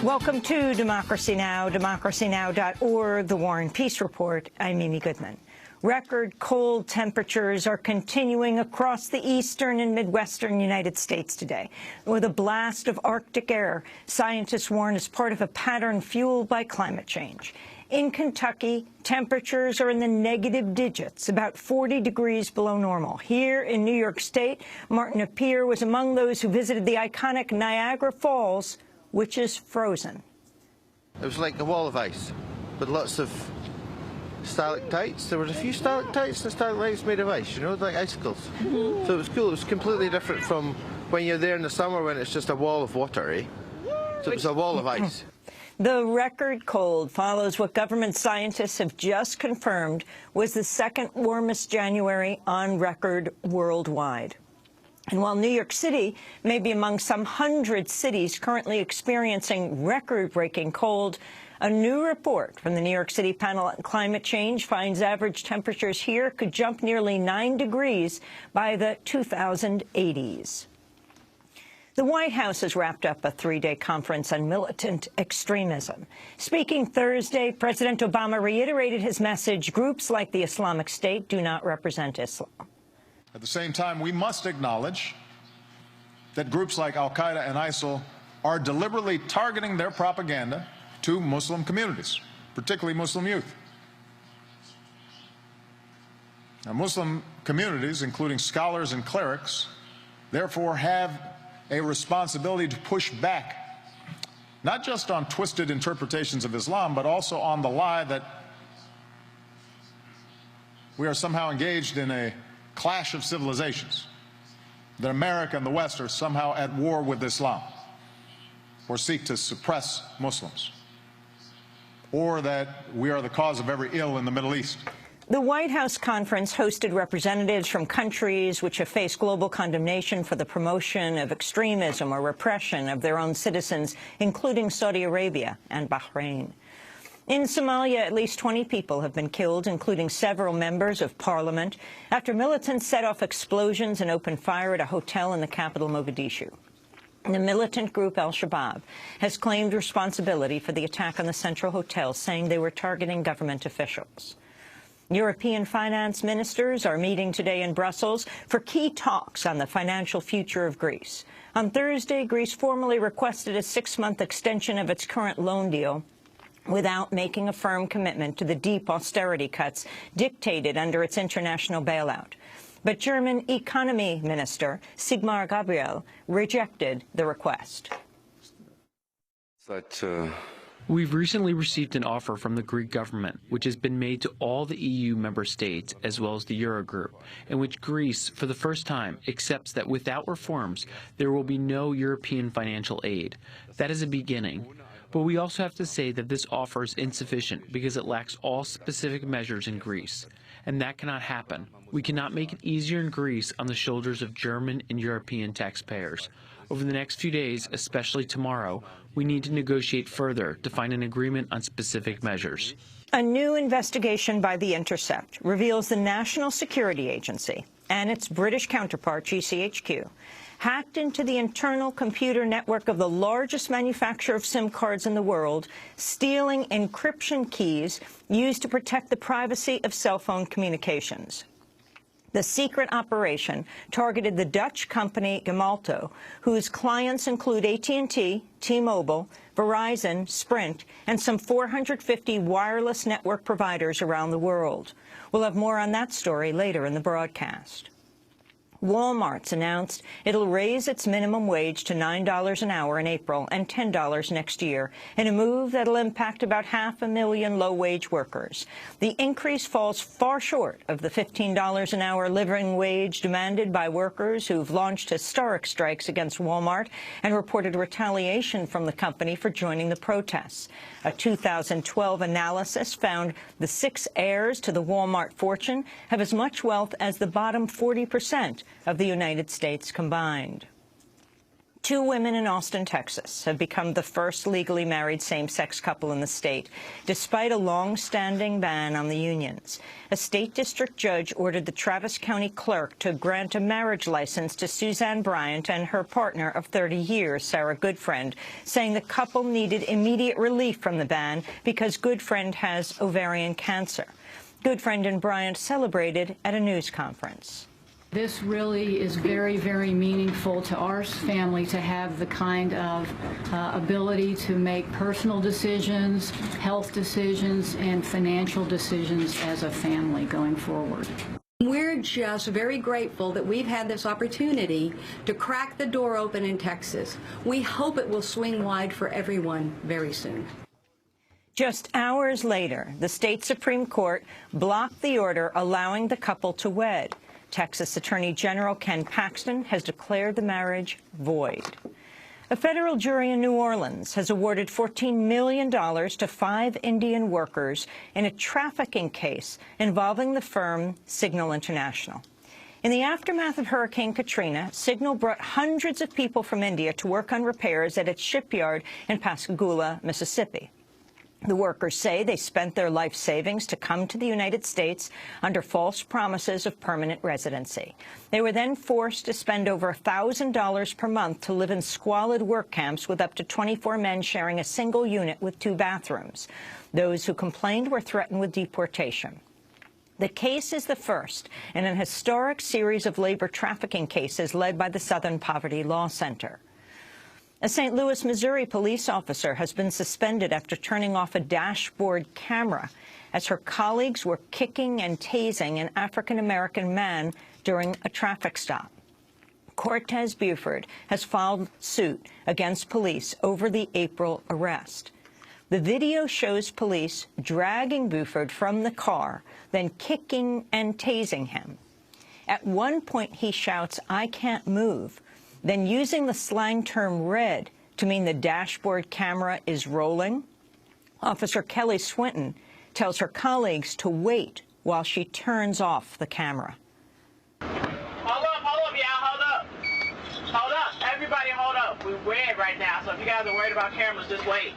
Welcome to Democracy Now!, democracynow.org, The War and Peace Report. I'm Mimi Goodman. Record cold temperatures are continuing across the eastern and midwestern United States today. With a blast of Arctic air, scientists warn is part of a pattern fueled by climate change. In Kentucky, temperatures are in the negative digits, about 40 degrees below normal. Here in New York State, Martin Appier was among those who visited the iconic Niagara Falls, which is frozen. It was like a wall of ice, with lots of stalactites. There were a few stalactites and stalagmites made of ice, you know, like icicles. So it was cool. It was completely different from when you're there in the summer when it's just a wall of water, eh? So it was a wall of ice. The record cold follows what government scientists have just confirmed was the second warmest January on record worldwide. And while New York City may be among some 100 cities currently experiencing record-breaking cold, a new report from the New York City Panel on Climate Change finds average temperatures here could jump nearly 9 degrees by the 2080s. The White House has wrapped up a three-day conference on militant extremism. Speaking Thursday, President Obama reiterated his message, groups like the Islamic State do not represent Islam. At the same time, we must acknowledge that groups like al-Qaeda and ISIL are deliberately targeting their propaganda to Muslim communities, particularly Muslim youth. Now, Muslim communities, including scholars and clerics, therefore have a responsibility to push back, not just on twisted interpretations of Islam, but also on the lie that we are somehow engaged in a clash of civilizations, that America and the West are somehow at war with Islam, or seek to suppress Muslims, or that we are the cause of every ill in the Middle East. The White House conference hosted representatives from countries which have faced global condemnation for the promotion of extremism or repression of their own citizens, including Saudi Arabia and Bahrain. In Somalia, at least 20 people have been killed, including several members of parliament, after militants set off explosions and opened fire at a hotel in the capital, Mogadishu. The militant group al-Shabaab has claimed responsibility for the attack on the Central Hotel, saying they were targeting government officials. European finance ministers are meeting today in Brussels for key talks on the financial future of Greece. On Thursday, Greece formally requested a 6-month extension of its current loan deal, without making a firm commitment to the deep austerity cuts dictated under its international bailout. But German economy minister Sigmar Gabriel rejected the request. We've recently received an offer from the Greek government, which has been made to all the EU member states, as well as the Eurogroup, in which Greece, for the first time, accepts that without reforms, there will be no European financial aid. That is a beginning. But we also have to say that this offer is insufficient because it lacks all specific measures in Greece. And that cannot happen. We cannot make it easier in Greece on the shoulders of German and European taxpayers. Over the next few days, especially tomorrow, we need to negotiate further to find an agreement on specific measures. A new investigation by The Intercept reveals the National Security Agency and its British counterpart, GCHQ, hacked into the internal computer network of the largest manufacturer of SIM cards in the world, stealing encryption keys used to protect the privacy of cell phone communications. The secret operation targeted the Dutch company Gemalto, whose clients include AT&T, T-Mobile, Verizon, Sprint, and some 450 wireless network providers around the world. We'll have more on that story later in the broadcast. Walmart's announced it'll raise its minimum wage to $9 an hour in April and $10 next year, in a move that'll impact about 500,000 low-wage workers. The increase falls far short of the $15 an hour living wage demanded by workers who've launched historic strikes against Walmart and reported retaliation from the company for joining the protests. A 2012 analysis found the 6 heirs to the Walmart fortune have as much wealth as the bottom 40% of the United States combined. Two women in Austin, Texas, have become the first legally married same-sex couple in the state, despite a long-standing ban on the unions. A state district judge ordered the Travis County clerk to grant a marriage license to Suzanne Bryant and her partner of 30 years, Sarah Goodfriend, saying the couple needed immediate relief from the ban because Goodfriend has ovarian cancer. Goodfriend and Bryant celebrated at a news conference. This really is very, very meaningful to our family to have the kind of ability to make personal decisions, health decisions, and financial decisions as a family going forward. We're just very grateful that we've had this opportunity to crack the door open in Texas. We hope it will swing wide for everyone very soon. Just hours later, the state Supreme Court blocked the order allowing the couple to wed. Texas Attorney General Ken Paxton has declared the marriage void. A federal jury in New Orleans has awarded $14 million to 5 Indian workers in a trafficking case involving the firm Signal International. In the aftermath of Hurricane Katrina, Signal brought hundreds of people from India to work on repairs at its shipyard in Pascagoula, Mississippi. The workers say they spent their life savings to come to the United States under false promises of permanent residency. They were then forced to spend over $1,000 per month to live in squalid work camps with up to 24 men sharing a single unit with 2 bathrooms. Those who complained were threatened with deportation. The case is the first in an historic series of labor trafficking cases led by the Southern Poverty Law Center. A St. Louis, Missouri police officer has been suspended after turning off a dashboard camera as her colleagues were kicking and tasing an African-American man during a traffic stop. Cortez Buford has filed suit against police over the April arrest. The video shows police dragging Buford from the car, then kicking and tasing him. At one point, he shouts, "I can't move," then using the slang term red to mean the dashboard camera is rolling. Officer Kelly Swinton tells her colleagues to wait while she turns off the camera. Hold up, y'all, hold up. Hold up, everybody hold up. We're red right now, so if you guys are worried about cameras, just wait.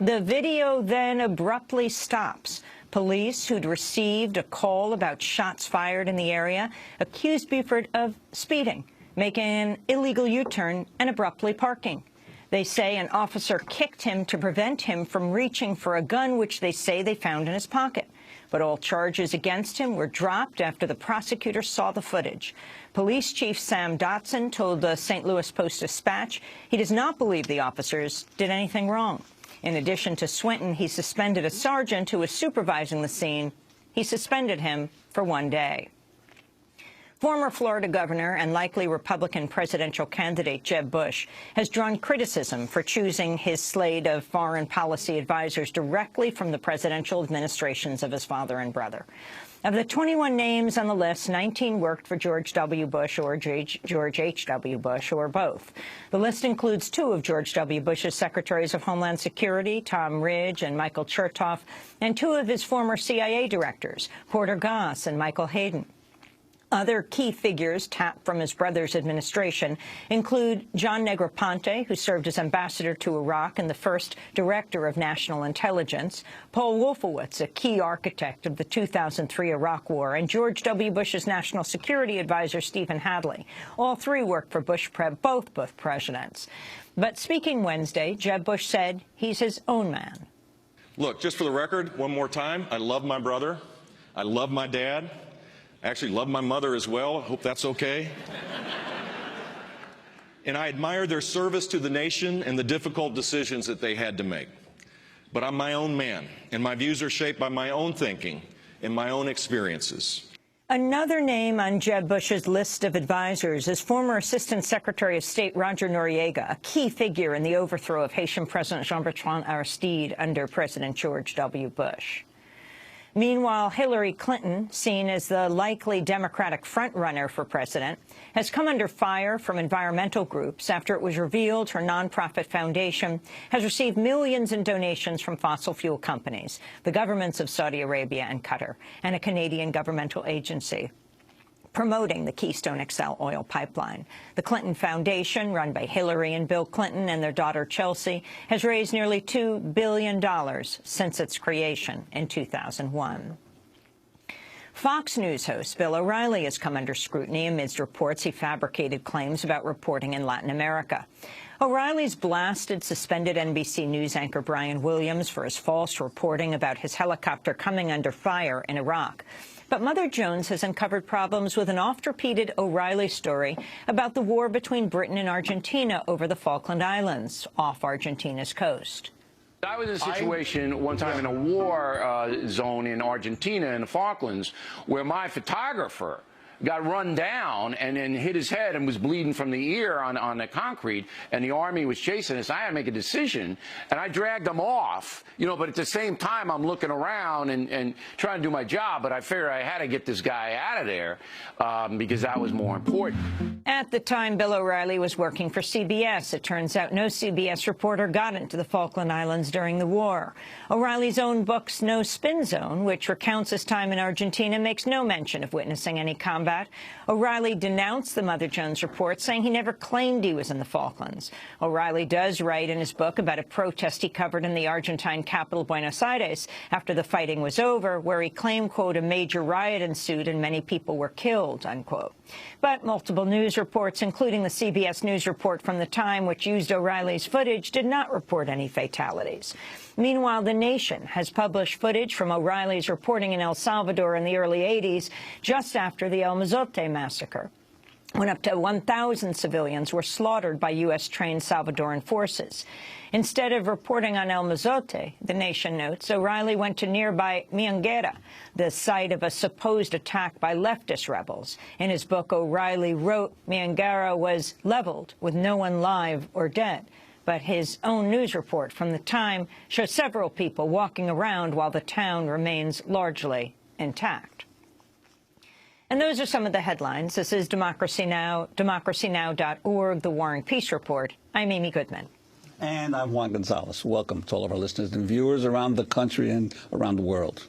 The video then abruptly stops. Police, who'd received a call about shots fired in the area, accused Buford of speeding, making an illegal U-turn and abruptly parking. They say an officer kicked him to prevent him from reaching for a gun, which they say they found in his pocket. But all charges against him were dropped after the prosecutor saw the footage. Police Chief Sam Dotson told the St. Louis Post-Dispatch he does not believe the officers did anything wrong. In addition to Swinton, he suspended a sergeant who was supervising the scene. He suspended him for 1 day. Former Florida governor and likely Republican presidential candidate Jeb Bush has drawn criticism for choosing his slate of foreign policy advisors directly from the presidential administrations of his father and brother. Of the 21 names on the list, 19 worked for George W. Bush or George H.W. Bush or both. The list includes 2 of George W. Bush's Secretaries of Homeland Security, Tom Ridge and Michael Chertoff, and 2 of his former CIA directors, Porter Goss and Michael Hayden. Other key figures tapped from his brother's administration include John Negroponte, who served as ambassador to Iraq and the first director of national intelligence, Paul Wolfowitz, a key architect of the 2003 Iraq War, and George W. Bush's national security advisor, Stephen Hadley. All 3 worked for both presidents. But speaking Wednesday, Jeb Bush said he's his own man. Look, just for the record, one more time, I love my brother. I love my dad. I actually love my mother as well. I hope that's okay. And I admire their service to the nation and the difficult decisions that they had to make. But I'm my own man, and my views are shaped by my own thinking and my own experiences. Another name on Jeb Bush's list of advisors is former Assistant Secretary of State Roger Noriega, a key figure in the overthrow of Haitian President Jean-Bertrand Aristide under President George W. Bush. Meanwhile, Hillary Clinton, seen as the likely Democratic frontrunner for president, has come under fire from environmental groups after it was revealed her nonprofit foundation has received millions in donations from fossil fuel companies, the governments of Saudi Arabia and Qatar, and a Canadian governmental agency. promoting the Keystone XL oil pipeline. The Clinton Foundation, run by Hillary and Bill Clinton and their daughter Chelsea, has raised nearly $2 billion since its creation in 2001. Fox News host Bill O'Reilly has come under scrutiny amidst reports he fabricated claims about reporting in Latin America. O'Reilly's blasted suspended NBC News anchor Brian Williams for his false reporting about his helicopter coming under fire in Iraq. But Mother Jones has uncovered problems with an oft-repeated O'Reilly story about the war between Britain and Argentina over the Falkland Islands, off Argentina's coast. I was in a situation one time in a war zone in Argentina in the Falklands where my photographer got run down and then hit his head and was bleeding from the ear on the concrete, and the Army was chasing us. I had to make a decision, and I dragged them off, but at the same time I'm looking around and trying to do my job, but I figured I had to get this guy out of there because that was more important. At the time, Bill O'Reilly was working for CBS. It turns out no CBS reporter got into the Falkland Islands during the war. O'Reilly's own book's No Spin Zone, which recounts his time in Argentina, makes no mention of witnessing any combat. O'Reilly denounced the Mother Jones report, saying he never claimed he was in the Falklands. O'Reilly does write in his book about a protest he covered in the Argentine capital, Buenos Aires, after the fighting was over, where he claimed, quote, a major riot ensued and many people were killed, unquote. But multiple news reports, including the CBS News report from the time, which used O'Reilly's footage, did not report any fatalities. Meanwhile, The Nation has published footage from O'Reilly's reporting in El Salvador in the early 80s, just after the El Mozote massacre, when up to 1,000 civilians were slaughtered by U.S.-trained Salvadoran forces. Instead of reporting on El Mozote, The Nation notes, O'Reilly went to nearby Mianguera, the site of a supposed attack by leftist rebels. In his book, O'Reilly wrote Mianguera was leveled with no one live or dead. But his own news report from the time shows several people walking around while the town remains largely intact. And those are some of the headlines. This is Democracy Now!, democracynow.org, The War and Peace Report. I'm Amy Goodman. And I'm Juan Gonzalez. Welcome to all of our listeners and viewers around the country and around the world.